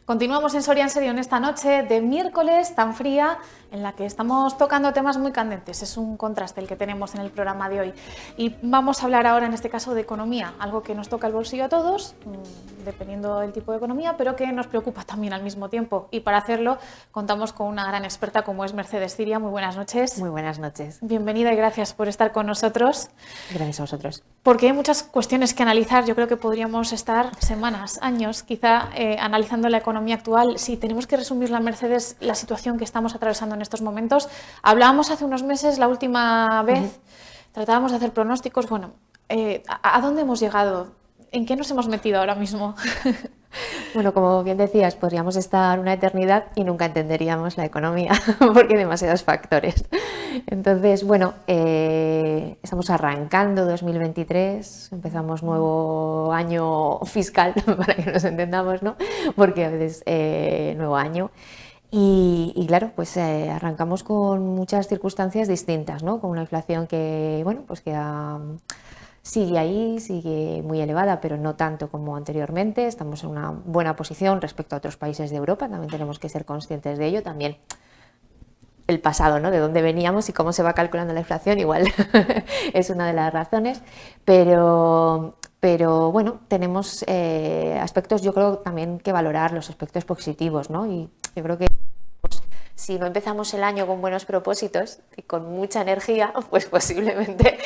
Continuamos en Soria en Serio en esta noche de miércoles tan fría en la que estamos tocando temas muy candentes. Es un contraste el que tenemos en el programa de hoy. Y vamos a hablar ahora en este caso de economía, algo que nos toca el bolsillo a todos, dependiendo del tipo de economía, pero que nos preocupa también al mismo tiempo. Y para hacerlo contamos con una gran experta como es Mercedes Ciria. Muy buenas noches. Muy buenas noches. Bienvenida y gracias por estar con nosotros. Gracias a vosotros. Porque hay muchas cuestiones que analizar. Yo creo que podríamos estar semanas, años, quizá analizando la economía actual. Si tenemos que resumirla, Mercedes, la situación que estamos atravesando en estos momentos. Hablábamos hace unos meses, la última vez, tratábamos de hacer pronósticos. Bueno, ¿a dónde hemos llegado? ¿En qué nos hemos metido ahora mismo? Bueno, como bien decías, podríamos estar una eternidad y nunca entenderíamos la economía porque hay demasiados factores. Entonces, bueno, estamos arrancando 2023, empezamos nuevo año fiscal, para que nos entendamos, ¿no? Porque a veces nuevo año. Y claro, pues arrancamos con muchas circunstancias distintas, ¿no? Con una inflación que, bueno, pues que sigue ahí, sigue muy elevada, pero no tanto como anteriormente. Estamos en una buena posición respecto a otros países de Europa, también tenemos que ser conscientes de ello. También el pasado, ¿no? De dónde veníamos y cómo se va calculando la inflación, igual es una de las razones, pero bueno, tenemos aspectos, yo creo, también que valorar, los aspectos positivos, ¿no? Y yo creo que si no empezamos el año con buenos propósitos y con mucha energía, pues posiblemente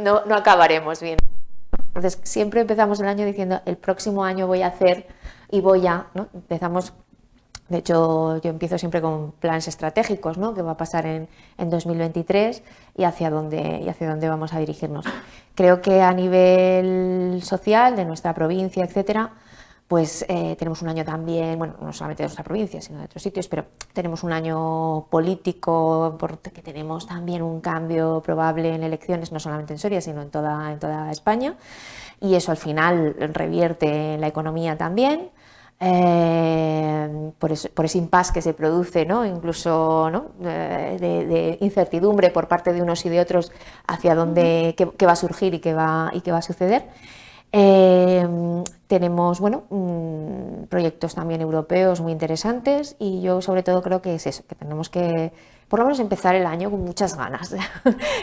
no acabaremos bien. Entonces, siempre empezamos el año diciendo, el próximo año voy a hacer y voy a, ¿no? Empezamos, de hecho, yo empiezo siempre con planes estratégicos, ¿no? ¿Qué va a pasar en 2023 y hacia dónde vamos a dirigirnos? Creo que a nivel social, de nuestra provincia, etcétera, pues tenemos un año también, bueno, no solamente de nuestra provincia, sino de otros sitios, pero tenemos un año político, porque tenemos también un cambio probable en elecciones, no solamente en Soria, sino en toda España, y eso al final revierte en la economía también. Por ese impasse que se produce, ¿no? Incluso, ¿no? De incertidumbre por parte de unos y de otros hacia dónde, qué va a surgir y qué va a suceder. Tenemos, bueno, proyectos también europeos muy interesantes y yo sobre todo creo que es eso, que tenemos que por lo menos empezar el año con muchas ganas.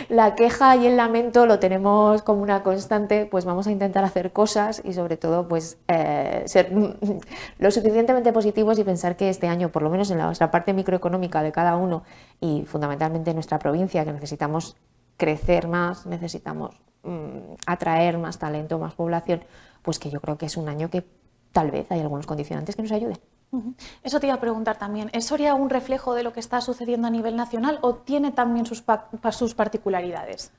La queja y el lamento lo tenemos como una constante, pues vamos a intentar hacer cosas y sobre todo pues ser lo suficientemente positivos y pensar que este año, por lo menos en nuestra parte microeconómica de cada uno y fundamentalmente en nuestra provincia, que necesitamos crecer más, necesitamos atraer más talento, más población, pues que yo creo que es un año que tal vez hay algunos condicionantes que nos ayuden. Eso te iba a preguntar también, ¿es Soria un reflejo de lo que está sucediendo a nivel nacional o tiene también sus particularidades?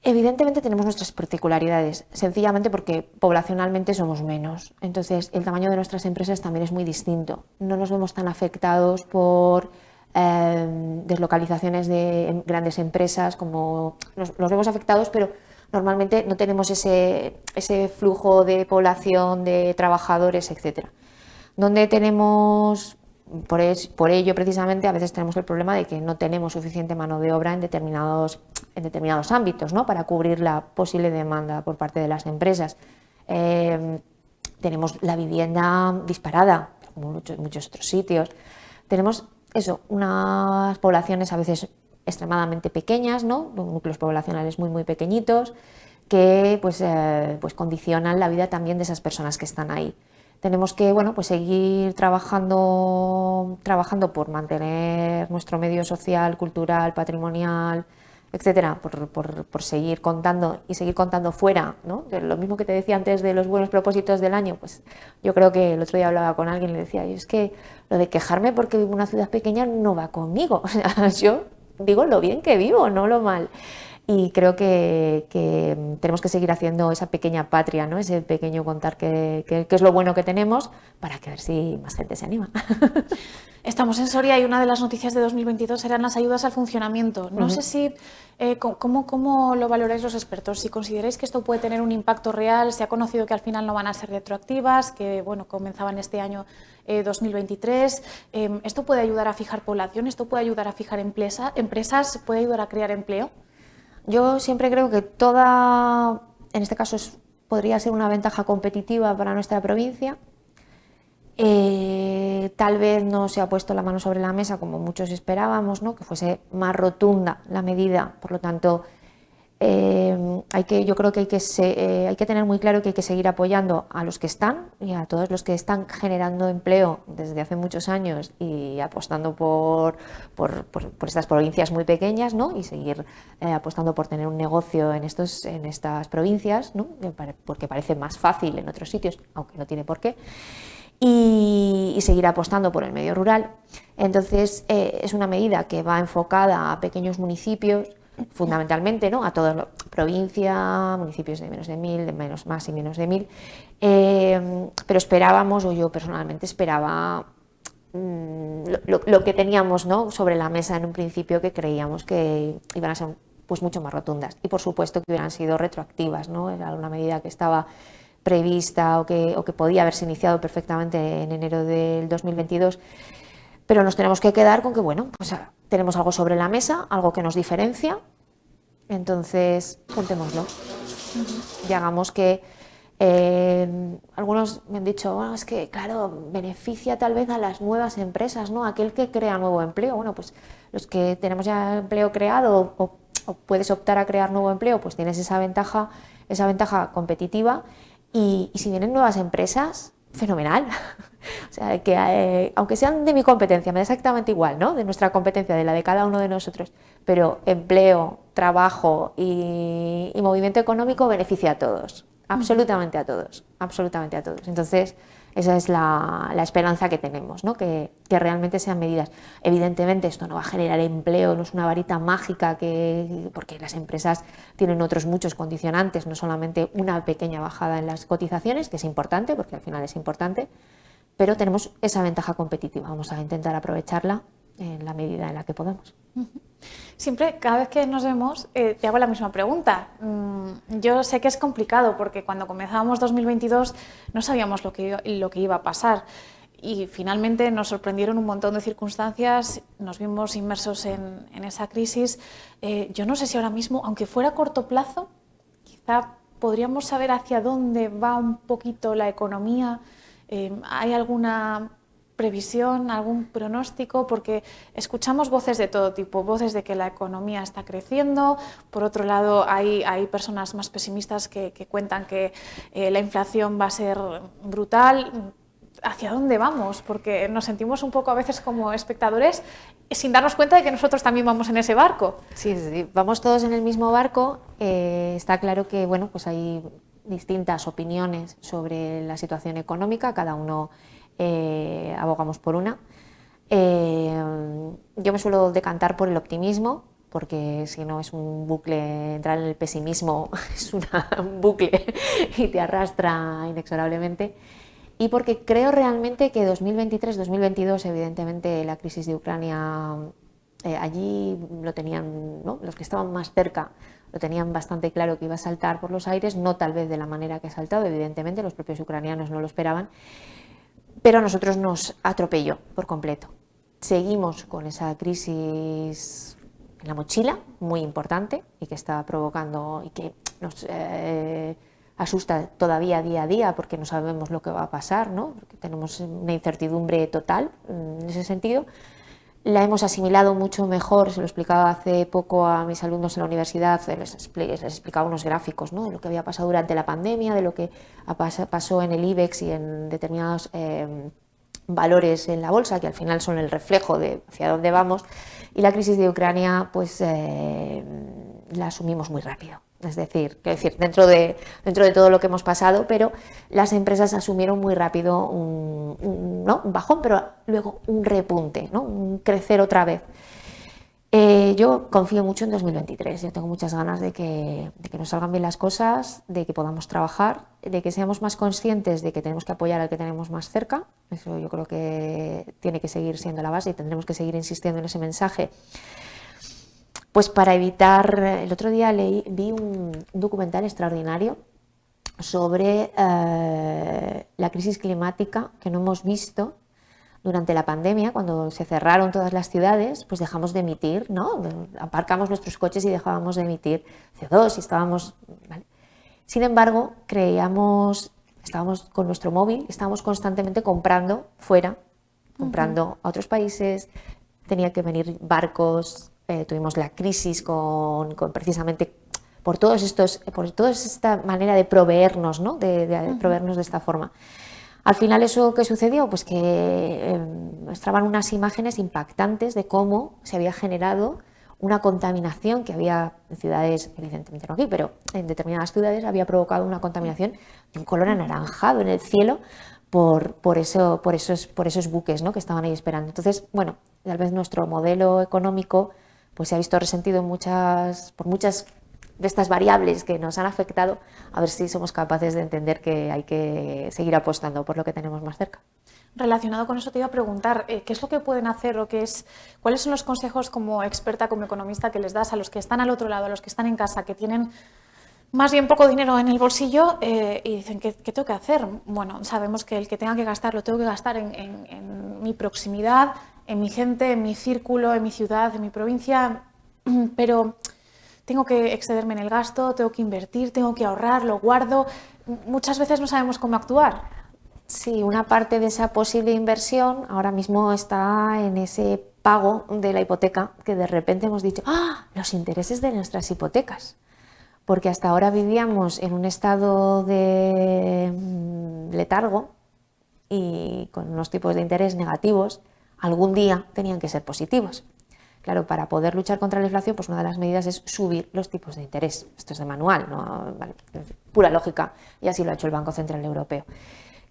Evidentemente tenemos nuestras particularidades, sencillamente porque poblacionalmente somos menos, entonces el tamaño de nuestras empresas también es muy distinto, no nos vemos tan afectados por deslocalizaciones de grandes empresas, como nos vemos afectados, pero normalmente no tenemos ese flujo de población, de trabajadores, etc. Donde tenemos, por ello precisamente, a veces tenemos el problema de que no tenemos suficiente mano de obra en determinados ámbitos, ¿no? Para cubrir la posible demanda por parte de las empresas. Tenemos la vivienda disparada, como en muchos otros sitios. Tenemos eso, unas poblaciones a veces extremadamente pequeñas, ¿no? Núcleos poblacionales muy, muy pequeñitos, que pues condicionan la vida también de esas personas que están ahí. Tenemos que, bueno, pues seguir trabajando por mantener nuestro medio social, cultural, patrimonial, etcétera, por seguir contando y seguir contando fuera, ¿no? De lo mismo que te decía antes de los buenos propósitos del año, pues yo creo que el otro día hablaba con alguien y le decía, es que lo de quejarme porque vivo en una ciudad pequeña no va conmigo, o sea, yo digo lo bien que vivo, no lo mal. Y creo que tenemos que seguir haciendo esa pequeña patria, ¿no? Ese pequeño contar que es lo bueno que tenemos para que a ver si más gente se anima. Estamos en Soria y una de las noticias de 2022 serán las ayudas al funcionamiento. No sé si, ¿cómo lo valoráis los expertos? Si consideráis que esto puede tener un impacto real, se ha conocido que al final no van a ser retroactivas, que bueno, comenzaban este año 2023. ¿Esto puede ayudar a fijar población? ¿Esto puede ayudar a fijar empresas? ¿Puede ayudar a crear empleo? Yo siempre creo que en este caso podría ser una ventaja competitiva para nuestra provincia. tal vez no se ha puesto la mano sobre la mesa como muchos esperábamos, ¿no? Que fuese más rotunda la medida, por lo tanto yo creo que hay que tener muy claro que hay que seguir apoyando a los que están y a todos los que están generando empleo desde hace muchos años y apostando por estas provincias muy pequeñas, ¿no? Y seguir apostando por tener un negocio en estas provincias, ¿no? Porque parece más fácil en otros sitios, aunque no tiene por qué. Y seguir apostando por el medio rural. Entonces es una medida que va enfocada a pequeños municipios, fundamentalmente, ¿no? A toda la provincia, municipios de menos de 1000, de más y menos de 1000, pero esperábamos, o yo personalmente esperaba lo que teníamos, ¿no? Sobre la mesa en un principio, que creíamos que iban a ser pues mucho más rotundas, y por supuesto que hubieran sido retroactivas, ¿no? Era una medida que estaba prevista o que podía haberse iniciado perfectamente en enero del 2022, pero nos tenemos que quedar con que, bueno, pues tenemos algo sobre la mesa, algo que nos diferencia, entonces contémoslo y hagamos que algunos me han dicho, bueno, es que claro, beneficia tal vez a las nuevas empresas, ¿no? Aquel que crea nuevo empleo. Bueno, pues los que tenemos ya empleo creado o puedes optar a crear nuevo empleo, pues tienes esa ventaja competitiva, y si vienen nuevas empresas, fenomenal. O sea, que aunque sean de mi competencia, me da exactamente igual, ¿no? De nuestra competencia, de la de cada uno de nosotros, pero empleo, trabajo y movimiento económico beneficia a todos, absolutamente a todos, absolutamente a todos. Entonces, esa es la esperanza que tenemos, ¿no? Que realmente sean medidas. Evidentemente esto no va a generar empleo, no es una varita mágica, porque las empresas tienen otros muchos condicionantes, no solamente una pequeña bajada en las cotizaciones, que es importante, porque al final es importante, pero tenemos esa ventaja competitiva. Vamos a intentar aprovecharla en la medida en la que podamos. Siempre, cada vez que nos vemos, te hago la misma pregunta. Yo sé que es complicado porque cuando comenzábamos 2022 no sabíamos lo que iba a pasar, y finalmente nos sorprendieron un montón de circunstancias, nos vimos inmersos en esa crisis. Yo no sé si ahora mismo, aunque fuera a corto plazo, quizá podríamos saber hacia dónde va un poquito la economía. ¿Hay alguna previsión, algún pronóstico? Porque escuchamos voces de todo tipo, voces de que la economía está creciendo, por otro lado hay personas más pesimistas que cuentan que la inflación va a ser brutal. ¿Hacia dónde vamos? Porque nos sentimos un poco a veces como espectadores sin darnos cuenta de que nosotros también vamos en ese barco. Sí, vamos todos en el mismo barco. Está claro que, bueno, pues hay distintas opiniones sobre la situación económica, cada uno abogamos por una. Yo me suelo decantar por el optimismo, porque si no es un bucle, entrar en el pesimismo es un bucle y te arrastra inexorablemente. Y porque creo realmente que 2023-2022, evidentemente la crisis de Ucrania, allí lo tenían, ¿no? Los que estaban más cerca lo tenían bastante claro que iba a saltar por los aires, no tal vez de la manera que ha saltado, evidentemente los propios ucranianos no lo esperaban, pero a nosotros nos atropelló por completo. Seguimos con esa crisis en la mochila, muy importante, y que está provocando y que nos asusta todavía día a día, porque no sabemos lo que va a pasar, ¿no? Porque tenemos una incertidumbre total en ese sentido. La hemos asimilado mucho mejor, se lo explicaba hace poco a mis alumnos en la universidad, les explicaba unos gráficos, ¿no? De lo que había pasado durante la pandemia, de lo que pasó en el IBEX y en determinados valores en la bolsa, que al final son el reflejo de hacia dónde vamos, y la crisis de Ucrania pues la asumimos muy rápido. Es decir, dentro de todo lo que hemos pasado, pero las empresas asumieron muy rápido un bajón, pero luego un repunte, ¿no? Un crecer otra vez. Yo confío mucho en 2023, yo tengo muchas ganas de que nos salgan bien las cosas, de que podamos trabajar, de que seamos más conscientes de que tenemos que apoyar al que tenemos más cerca. Eso yo creo que tiene que seguir siendo la base y tendremos que seguir insistiendo en ese mensaje. Pues para evitar, el otro día vi un documental extraordinario sobre la crisis climática que no hemos visto durante la pandemia. Cuando se cerraron todas las ciudades, pues dejamos de emitir, ¿no? Aparcamos nuestros coches y dejábamos de emitir CO2 y estábamos, ¿vale? Sin embargo, estábamos con nuestro móvil, estábamos constantemente comprando fuera comprando a otros países, tenía que venir barcos, tuvimos la crisis precisamente por toda esta manera de proveernos, ¿no? de proveernos de esta forma. Al final, ¿eso qué sucedió? Pues que mostraban unas imágenes impactantes de cómo se había generado una contaminación que había en ciudades, evidentemente no aquí, pero en determinadas ciudades había provocado una contaminación de un color anaranjado en el cielo por esos buques, ¿no? que estaban ahí esperando. Entonces, bueno, tal vez nuestro modelo económico pues, se ha visto resentido por muchas de estas variables que nos han afectado, a ver si somos capaces de entender que hay que seguir apostando por lo que tenemos más cerca. Relacionado con eso te iba a preguntar, ¿qué es lo que pueden hacer o cuáles son los consejos como experta, como economista que les das a los que están al otro lado, a los que están en casa, que tienen más bien poco dinero en el bolsillo y dicen, ¿qué tengo que hacer? Bueno, sabemos que el que tenga que gastar, lo tengo que gastar en mi proximidad, en mi gente, en mi círculo, en mi ciudad, en mi provincia, pero tengo que excederme en el gasto, tengo que invertir, tengo que ahorrar, lo guardo. Muchas veces no sabemos cómo actuar. Sí, una parte de esa posible inversión ahora mismo está en ese pago de la hipoteca que de repente hemos dicho, ¡ah! Los intereses de nuestras hipotecas. Porque hasta ahora vivíamos en un estado de letargo y con unos tipos de interés negativos, algún día tenían que ser positivos. Claro, para poder luchar contra la inflación, pues una de las medidas es subir los tipos de interés. Esto es de manual, ¿no? Vale, pura lógica, y así lo ha hecho el Banco Central Europeo.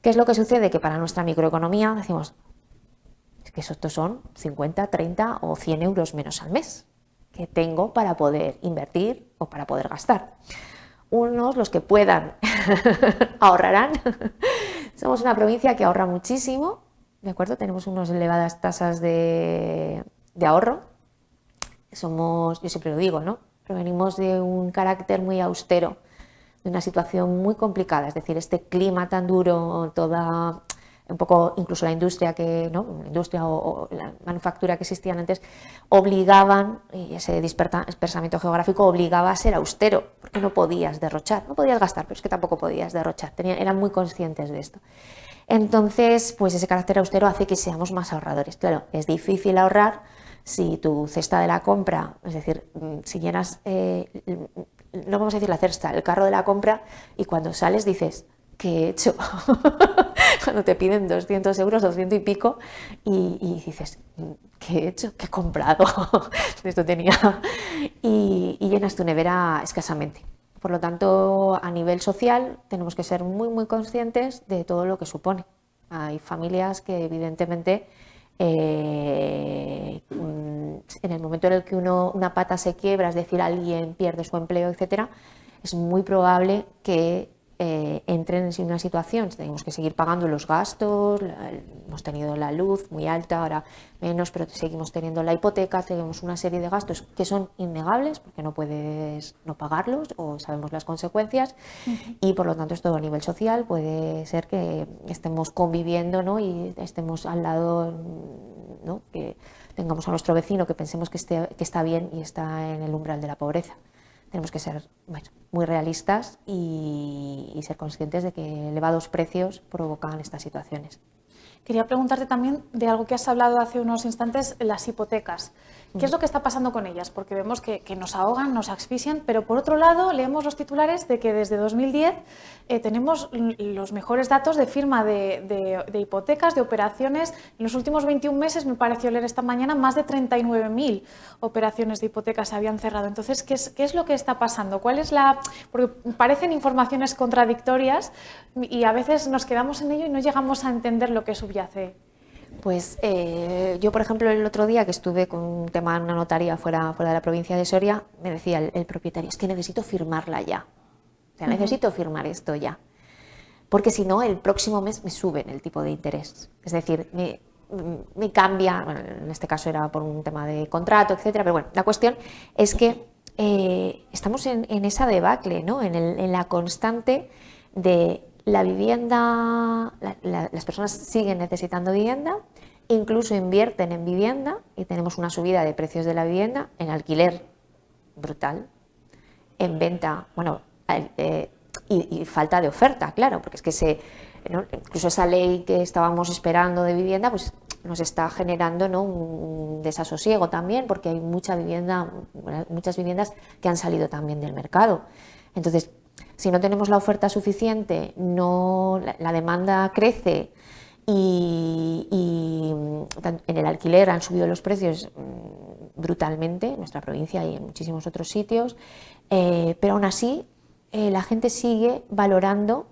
¿Qué es lo que sucede? Que para nuestra microeconomía decimos, es que estos son 50, 30 o 100 euros menos al mes que tengo para poder invertir o para poder gastar. Unos, los que puedan, ahorrarán. Somos una provincia que ahorra muchísimo, ¿de acuerdo? Tenemos unas elevadas tasas de ahorro. Yo siempre lo digo, ¿no? Provenimos de un carácter muy austero, de una situación muy complicada, es decir, este clima tan duro, un poco incluso la industria la industria o la manufactura que existían antes obligaban, y ese dispersamiento geográfico obligaba a ser austero, porque no podías derrochar, no podías gastar, pero es que tampoco podías derrochar, eran muy conscientes de esto. Entonces, pues ese carácter austero hace que seamos más ahorradores. Claro, es difícil ahorrar si tu cesta de la compra, es decir, si llenas, no vamos a decir la cesta, el carro de la compra, y cuando sales dices, ¿qué he hecho? Cuando te piden 200 euros, 200 y pico, y dices, ¿qué he hecho? ¿Qué he comprado? Esto tenía. Y llenas tu nevera escasamente. Por lo tanto, a nivel social, tenemos que ser muy, muy conscientes de todo lo que supone. Hay familias que, evidentemente, en el momento en el que una pata se quiebra, es decir, alguien pierde su empleo, etcétera, es muy probable que entren en una situación, tenemos que seguir pagando los gastos, hemos tenido la luz muy alta, ahora menos, pero seguimos teniendo la hipoteca, tenemos una serie de gastos que son innegables porque no puedes no pagarlos o sabemos las consecuencias y por lo tanto esto a nivel social puede ser que estemos conviviendo, ¿no? Y estemos al lado, ¿no? Que tengamos a nuestro vecino que pensemos que está bien y está en el umbral de la pobreza. Tenemos que ser muy realistas y ser conscientes de que elevados precios provocan estas situaciones. Quería preguntarte también de algo que has hablado hace unos instantes, las hipotecas. ¿Qué es lo que está pasando con ellas? Porque vemos que nos ahogan, nos asfixian, pero por otro lado leemos los titulares de que desde 2010 tenemos los mejores datos de firma de hipotecas, de operaciones. En los últimos 21 meses, me pareció leer esta mañana, más de 39.000 operaciones de hipotecas se habían cerrado. Entonces, ¿qué es lo que está pasando? Porque parecen informaciones contradictorias y a veces nos quedamos en ello y no llegamos a entender lo que subyace. Pues yo, por ejemplo, el otro día que estuve con un tema en una notaría fuera de la provincia de Soria, me decía el propietario, es que necesito firmarla ya. O sea, necesito firmar esto ya. Porque si no, el próximo mes me suben el tipo de interés. Es decir, me cambia, bueno, en este caso era por un tema de contrato, etcétera, pero bueno, la cuestión es que estamos en esa debacle, ¿no? En la constante de la vivienda, las personas siguen necesitando vivienda, incluso invierten en vivienda y tenemos una subida de precios de la vivienda, en alquiler brutal, en venta, bueno, y falta de oferta, claro, porque es que incluso esa ley que estábamos esperando de vivienda, pues nos está generando, ¿no?, un desasosiego también, porque hay muchas viviendas que han salido también del mercado. Entonces, si no tenemos la oferta suficiente, la demanda crece y en el alquiler han subido los precios brutalmente en nuestra provincia y en muchísimos otros sitios, pero aún así la gente sigue valorando,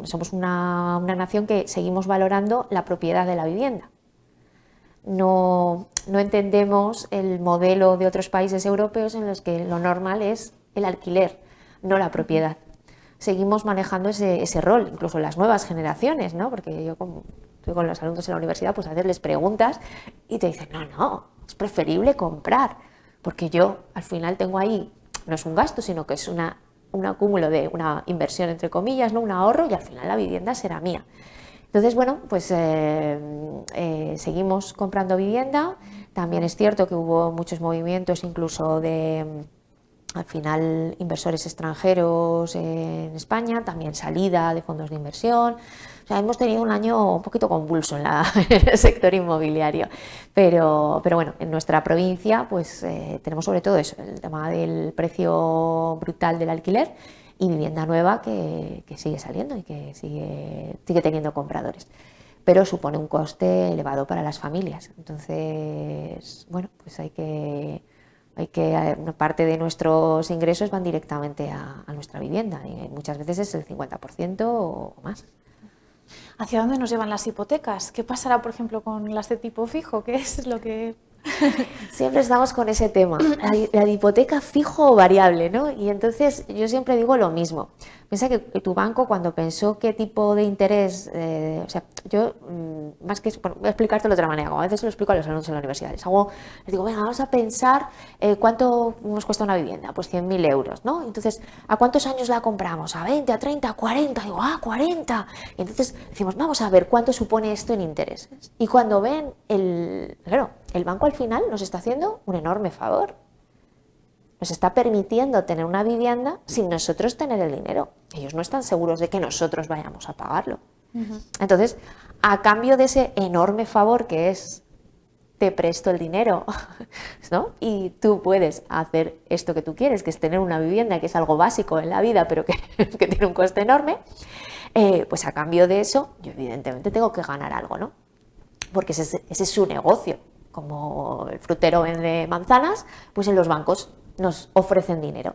somos una nación que seguimos valorando la propiedad de la vivienda. No entendemos el modelo de otros países europeos en los que lo normal es el alquiler, no la propiedad. Seguimos manejando ese rol, incluso las nuevas generaciones, ¿no? Porque yo estoy con los alumnos en la universidad, pues a veces les preguntas y te dicen, no, es preferible comprar, porque yo al final tengo ahí, no es un gasto, sino que es un acúmulo de una inversión, entre comillas, ¿no?, un ahorro, y al final la vivienda será mía. Entonces, bueno, pues seguimos comprando vivienda. También es cierto que hubo muchos movimientos incluso de, al final, inversores extranjeros en España, también salida de fondos de inversión. O sea, hemos tenido un año un poquito convulso en el sector inmobiliario, pero bueno, en nuestra provincia pues tenemos sobre todo eso, el tema del precio brutal del alquiler y vivienda nueva que sigue saliendo y que sigue teniendo compradores, pero supone un coste elevado para las familias. Entonces, bueno, pues hay que una parte de nuestros ingresos van directamente a nuestra vivienda y muchas veces es el 50% o más. ¿Hacia dónde nos llevan las hipotecas? ¿Qué pasará, por ejemplo, con las de tipo fijo? ¿Qué es lo que...? Siempre estamos con ese tema, la hipoteca fijo o variable, ¿no? Y entonces yo siempre digo lo mismo. Piensa que tu banco, cuando pensó qué tipo de interés, o sea, yo, más que, voy a explicarte de otra manera, como a veces lo explico a los alumnos en la universidad, les digo, venga, vamos a pensar cuánto nos cuesta una vivienda, pues 100.000 euros, ¿no? Entonces, ¿a cuántos años la compramos? ¿A 20, a 30, a 40? Digo, 40. Y entonces decimos, vamos a ver cuánto supone esto en intereses. Y cuando ven, claro, el banco al final nos está haciendo un enorme favor. Nos está permitiendo tener una vivienda sin nosotros tener el dinero. Ellos no están seguros de que nosotros vayamos a pagarlo. Entonces, a cambio de ese enorme favor que es, te presto el dinero, ¿no?, y tú puedes hacer esto que tú quieres, que es tener una vivienda, que es algo básico en la vida, pero que tiene un coste enorme, pues a cambio de eso, yo evidentemente tengo que ganar algo, ¿no? Porque ese es su negocio. Como el frutero vende manzanas, pues en los bancos nos ofrecen dinero.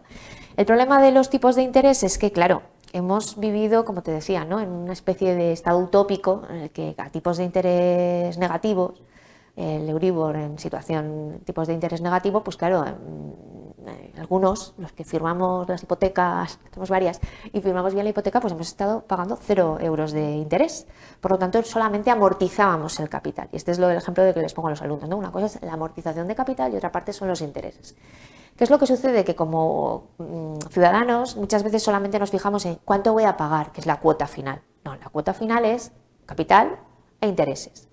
El problema de los tipos de interés es que, claro, hemos vivido, como te decía, ¿no?, en una especie de estado utópico en el que a tipos de interés negativos, el Euribor en tipos de interés negativo, pues claro, algunos, los que firmamos las hipotecas, tenemos varias, y firmamos bien la hipoteca, pues hemos estado pagando 0 euros de interés. Por lo tanto, solamente amortizábamos el capital. Y este es el ejemplo de que les pongo a los alumnos, ¿no? Una cosa es la amortización de capital y otra parte son los intereses. ¿Qué es lo que sucede? Que como ciudadanos muchas veces solamente nos fijamos en cuánto voy a pagar, que es la cuota final. No, la cuota final es capital e intereses.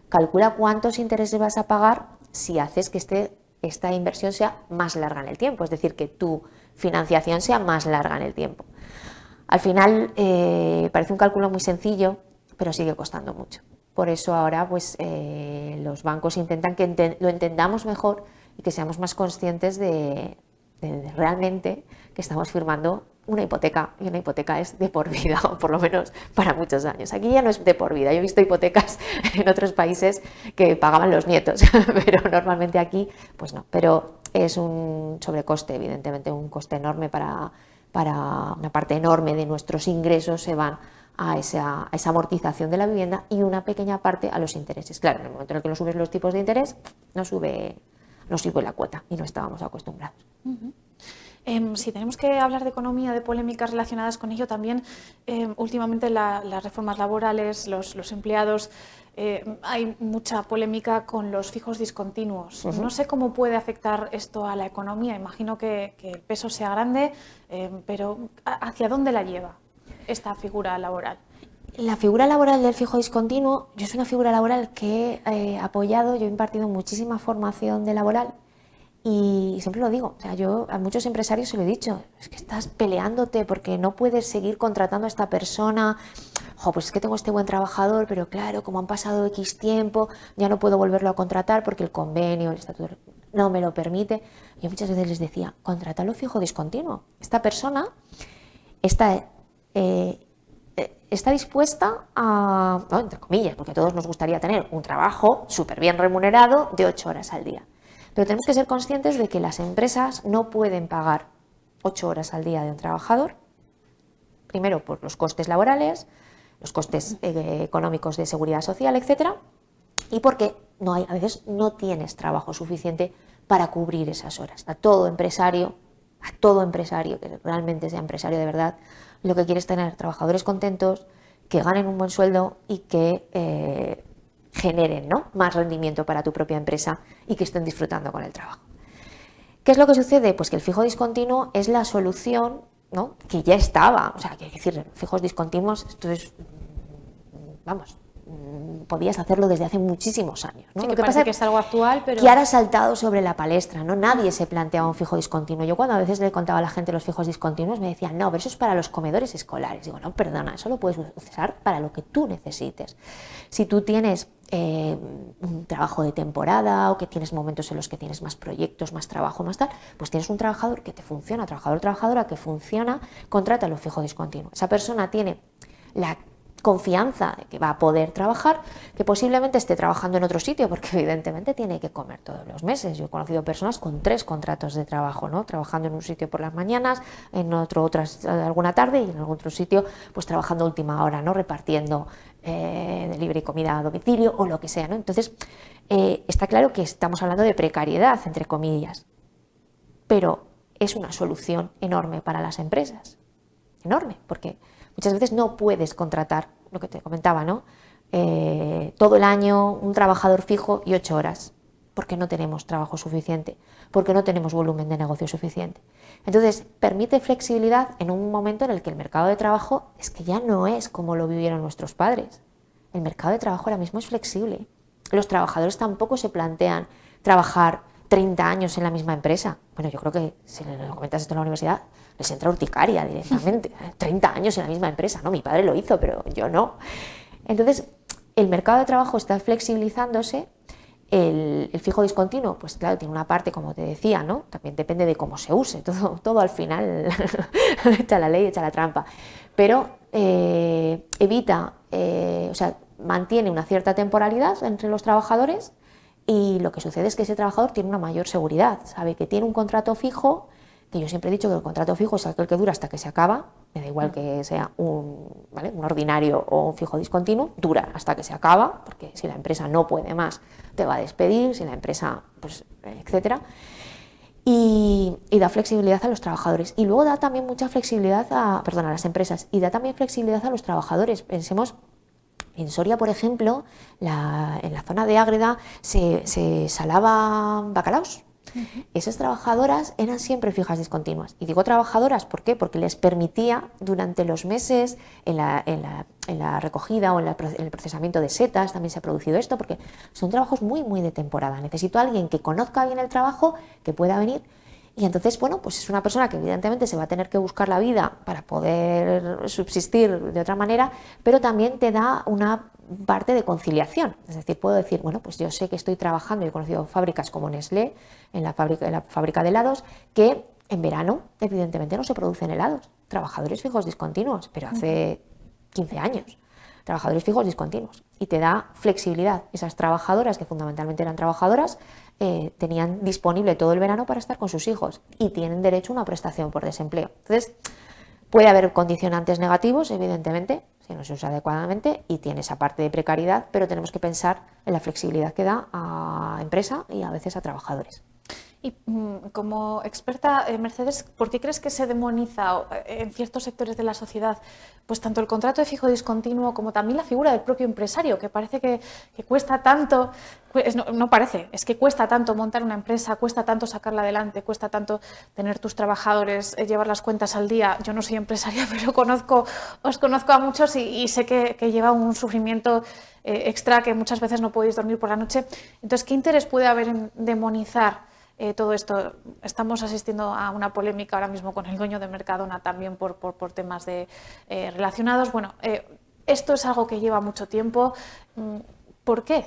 Calcula cuántos intereses vas a pagar si haces que esta inversión sea más larga en el tiempo, es decir, que tu financiación sea más larga en el tiempo. Al final parece un cálculo muy sencillo, pero sigue costando mucho. Por eso ahora pues, los bancos intentan que lo entendamos mejor y que seamos más conscientes de realmente que estamos firmando una hipoteca, y una hipoteca es de por vida, o por lo menos para muchos años. Aquí ya no es de por vida. Yo he visto hipotecas en otros países que pagaban los nietos, pero normalmente aquí pues no. Pero es un sobrecoste, evidentemente, un coste enorme para una parte enorme de nuestros ingresos se van a esa amortización de la vivienda y una pequeña parte a los intereses. Claro, en el momento en el que no subes los tipos de interés, no sube la cuota y no estábamos acostumbrados. Si tenemos que hablar de economía, de polémicas relacionadas con ello, también últimamente las reformas laborales, los empleados, hay mucha polémica con los fijos discontinuos. No sé cómo puede afectar esto a la economía. Imagino que el peso sea grande, pero ¿hacia dónde la lleva esta figura laboral? La figura laboral del fijo discontinuo, yo es una figura laboral que he apoyado, yo he impartido muchísima formación de laboral y siempre lo digo, o sea, yo a muchos empresarios se lo he dicho, es que estás peleándote porque no puedes seguir contratando a esta persona jo, pues es que tengo este buen trabajador, pero claro, como han pasado X tiempo, ya no puedo volverlo a contratar porque el convenio, el estatuto no me lo permite. Yo muchas veces les decía, contrátalo fijo discontinuo. Esta persona está dispuesta a, no, entre comillas, porque a todos nos gustaría tener un trabajo súper bien remunerado de 8 horas al día. Pero tenemos que ser conscientes de que las empresas no pueden pagar 8 horas al día de un trabajador, primero por los costes laborales, los costes económicos de seguridad social, etcétera, y porque a veces no tienes trabajo suficiente para cubrir esas horas. A todo empresario que realmente sea empresario de verdad, lo que quiere es tener trabajadores contentos, que ganen un buen sueldo y que generen, ¿no?, más rendimiento para tu propia empresa y que estén disfrutando con el trabajo. ¿Qué es lo que sucede? Pues que el fijo discontinuo es la solución, ¿no?, que ya estaba. O sea, que decir, fijos discontinuos, esto es, vamos, podías hacerlo desde hace muchísimos años, ¿no? Sí, lo que que pasa es algo actual, pero que ahora ha saltado sobre la palestra, ¿no? Nadie se planteaba un fijo discontinuo. Yo cuando a veces le contaba a la gente los fijos discontinuos me decían, no, pero eso es para los comedores escolares. Digo, no, perdona, eso lo puedes usar para lo que tú necesites. Si tú tienes un trabajo de temporada o que tienes momentos en los que tienes más proyectos, más trabajo, más tal, pues tienes un trabajador que te funciona, trabajador o trabajadora que funciona, contrátalo fijo discontinuo. Esa persona tiene la confianza de que va a poder trabajar, que posiblemente esté trabajando en otro sitio, porque evidentemente tiene que comer todos los meses. Yo he conocido personas con 3 contratos de trabajo, ¿no?, trabajando en un sitio por las mañanas, en otro alguna tarde y en algún otro sitio pues trabajando a última hora, ¿no?, repartiendo delivery, comida a domicilio o lo que sea, ¿no? Entonces está claro que estamos hablando de precariedad, entre comillas, pero es una solución enorme para las empresas, enorme, porque muchas veces no puedes contratar, lo que te comentaba, ¿no?, todo el año un trabajador fijo y 8 horas, porque no tenemos trabajo suficiente, porque no tenemos volumen de negocio suficiente. Entonces, permite flexibilidad en un momento en el que el mercado de trabajo es que ya no es como lo vivieron nuestros padres. El mercado de trabajo ahora mismo es flexible. Los trabajadores tampoco se plantean trabajar 30 años en la misma empresa. Bueno, yo creo que si le comentas esto en la universidad, les entra urticaria directamente. 30 años en la misma empresa, ¿no? Mi padre lo hizo, pero yo no. Entonces, el mercado de trabajo está flexibilizándose. El fijo discontinuo, pues claro, tiene una parte, como te decía, ¿no? También depende de cómo se use. Todo al final, echa la ley, echa la trampa. Pero evita, o sea, mantiene una cierta temporalidad entre los trabajadores. Y lo que sucede es que ese trabajador tiene una mayor seguridad, sabe que tiene un contrato fijo, que yo siempre he dicho que el contrato fijo es aquel que dura hasta que se acaba, me da igual que sea ¿vale?, un ordinario o un fijo discontinuo, dura hasta que se acaba, porque si la empresa no puede más, te va a despedir, si la empresa, pues, etcétera. Y da flexibilidad a los trabajadores. Y luego da también mucha flexibilidad a las empresas, y da también flexibilidad a los trabajadores. Pensemos, en Soria, por ejemplo, en la zona de Ágreda se salaban bacalaos. Esas trabajadoras eran siempre fijas discontinuas. Y digo trabajadoras, ¿por qué? Porque les permitía durante los meses en la recogida o en el procesamiento de setas, también se ha producido esto, porque son trabajos muy, muy de temporada. Necesito a alguien que conozca bien el trabajo, que pueda venir. Y entonces, bueno, pues es una persona que evidentemente se va a tener que buscar la vida para poder subsistir de otra manera, pero también te da una parte de conciliación. Es decir, puedo decir, bueno, pues yo sé que estoy trabajando, yo he conocido fábricas como Nestlé, en la fábrica de helados, que en verano evidentemente no se producen helados, trabajadores fijos discontinuos, pero hace 15 años, trabajadores fijos discontinuos, y te da flexibilidad. Esas trabajadoras, que fundamentalmente eran trabajadoras, tenían disponible todo el verano para estar con sus hijos y tienen derecho a una prestación por desempleo. Entonces, puede haber condicionantes negativos, evidentemente, si no se usa adecuadamente, y tiene esa parte de precariedad, pero tenemos que pensar en la flexibilidad que da a empresa y a veces a trabajadores. Y como experta, Mercedes, ¿por qué crees que se demoniza en ciertos sectores de la sociedad pues tanto el contrato de fijo discontinuo como también la figura del propio empresario, que parece que cuesta tanto, no parece, es que cuesta tanto montar una empresa, cuesta tanto sacarla adelante, cuesta tanto tener tus trabajadores, llevar las cuentas al día? Yo no soy empresaria, pero os conozco a muchos y sé que lleva un sufrimiento extra, que muchas veces no podéis dormir por la noche. Entonces, ¿qué interés puede haber en demonizar todo esto? Estamos asistiendo a una polémica ahora mismo con el dueño de Mercadona también por temas relacionados. Bueno, esto es algo que lleva mucho tiempo. ¿Por qué?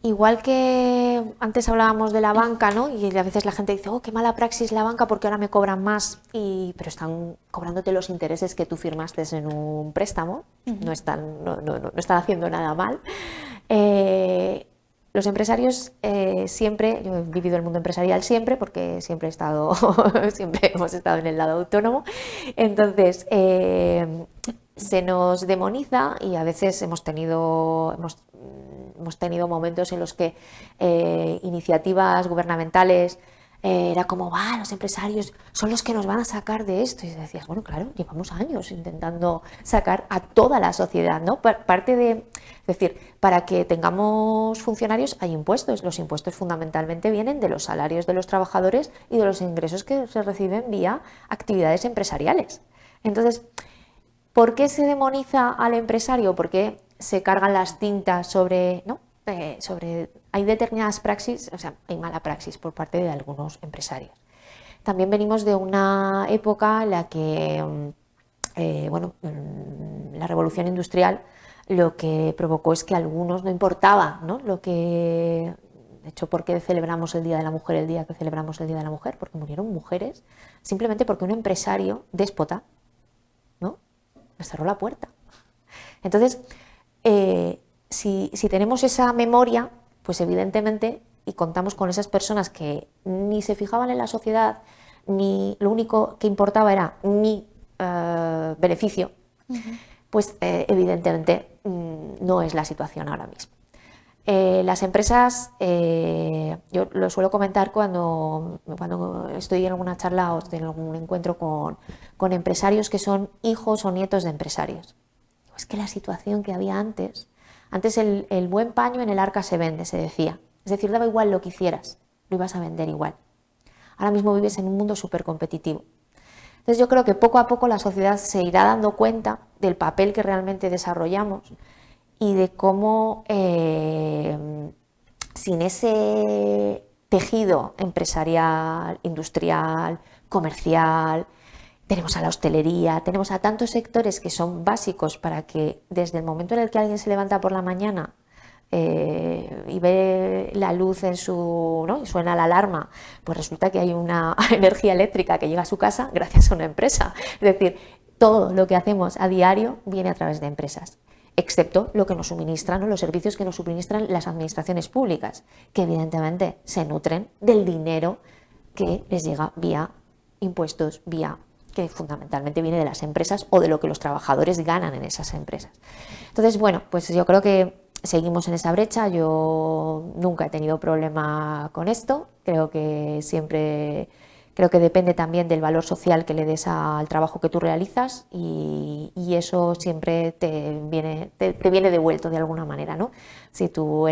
Igual que antes hablábamos de la banca, ¿no? Y a veces la gente dice, oh, qué mala praxis la banca porque ahora me cobran más, pero están cobrándote los intereses que tú firmaste en un préstamo, no están haciendo nada mal. Los empresarios siempre, yo he vivido el mundo empresarial siempre, porque siempre hemos estado en el lado autónomo, entonces se nos demoniza y a veces hemos tenido momentos en los que iniciativas gubernamentales era como, los empresarios son los que nos van a sacar de esto. Y decías, bueno, claro, llevamos años intentando sacar a toda la sociedad, ¿no? Es decir, para que tengamos funcionarios hay impuestos. Los impuestos fundamentalmente vienen de los salarios de los trabajadores y de los ingresos que se reciben vía actividades empresariales. Entonces, ¿por qué se demoniza al empresario? ¿Por qué se cargan las tintas sobre, ¿no? Hay determinadas praxis, o sea, hay mala praxis por parte de algunos empresarios. También venimos de una época en la que, la revolución industrial lo que provocó es que a algunos no importaba, ¿no? De hecho, ¿por qué celebramos el Día de la Mujer el día que celebramos el Día de la Mujer? Porque murieron mujeres, simplemente porque un empresario déspota, ¿no?, les cerró la puerta. Entonces, si tenemos esa memoria, pues evidentemente, y contamos con esas personas que ni se fijaban en la sociedad, ni lo único que importaba era mi beneficio, pues evidentemente no es la situación ahora mismo. Las empresas, yo lo suelo comentar cuando estoy en alguna charla o estoy en algún encuentro con empresarios que son hijos o nietos de empresarios. Es que la situación que había antes el buen paño en el arca se vende, se decía. Es decir, daba igual lo que hicieras, lo ibas a vender igual. Ahora mismo vives en un mundo súper competitivo. Entonces yo creo que poco a poco la sociedad se irá dando cuenta del papel que realmente desarrollamos y de cómo sin ese tejido empresarial, industrial, comercial, tenemos a la hostelería, tenemos a tantos sectores que son básicos para que desde el momento en el que alguien se levanta por la mañana y ve la luz y suena la alarma, pues resulta que hay una energía eléctrica que llega a su casa gracias a una empresa. Es decir, todo lo que hacemos a diario viene a través de empresas, excepto lo que nos suministran o los servicios que nos suministran las administraciones públicas, que evidentemente se nutren del dinero que les llega vía impuestos, que fundamentalmente viene de las empresas o de lo que los trabajadores ganan en esas empresas. Entonces, bueno, pues yo creo que seguimos en esa brecha. Yo nunca he tenido problema con esto. Creo que depende también del valor social que le des al trabajo que tú realizas y eso siempre te viene devuelto de alguna manera, ¿no? Si tú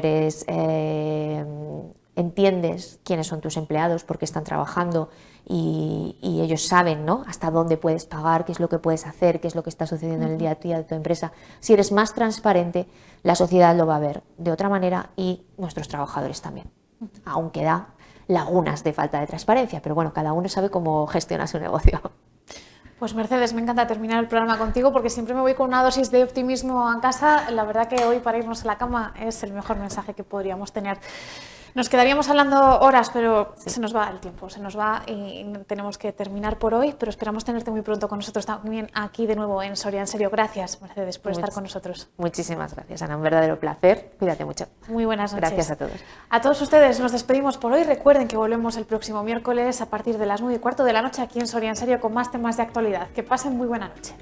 entiendes quiénes son tus empleados, por qué están trabajando y ellos saben, ¿no?, hasta dónde puedes pagar, qué es lo que puedes hacer, qué es lo que está sucediendo en el día a día de tu empresa. Si eres más transparente, la sociedad lo va a ver de otra manera y nuestros trabajadores también. Aunque da lagunas de falta de transparencia, pero bueno, cada uno sabe cómo gestiona su negocio. Pues Mercedes, me encanta terminar el programa contigo porque siempre me voy con una dosis de optimismo a casa. La verdad que hoy para irnos a la cama es el mejor mensaje que podríamos tener. Nos quedaríamos hablando horas, pero sí, se nos va el tiempo, se nos va y tenemos que terminar por hoy, pero esperamos tenerte muy pronto con nosotros también aquí de nuevo en Soria en Serio. Gracias, Mercedes, por estar con nosotros. Muchísimas gracias, Ana, un verdadero placer. Cuídate mucho. Muy buenas noches. Gracias a todos. A todos ustedes nos despedimos por hoy. Recuerden que volvemos el próximo miércoles a partir de las 9:15 de la noche aquí en Soria en Serio con más temas de actualidad. Que pasen muy buena noche.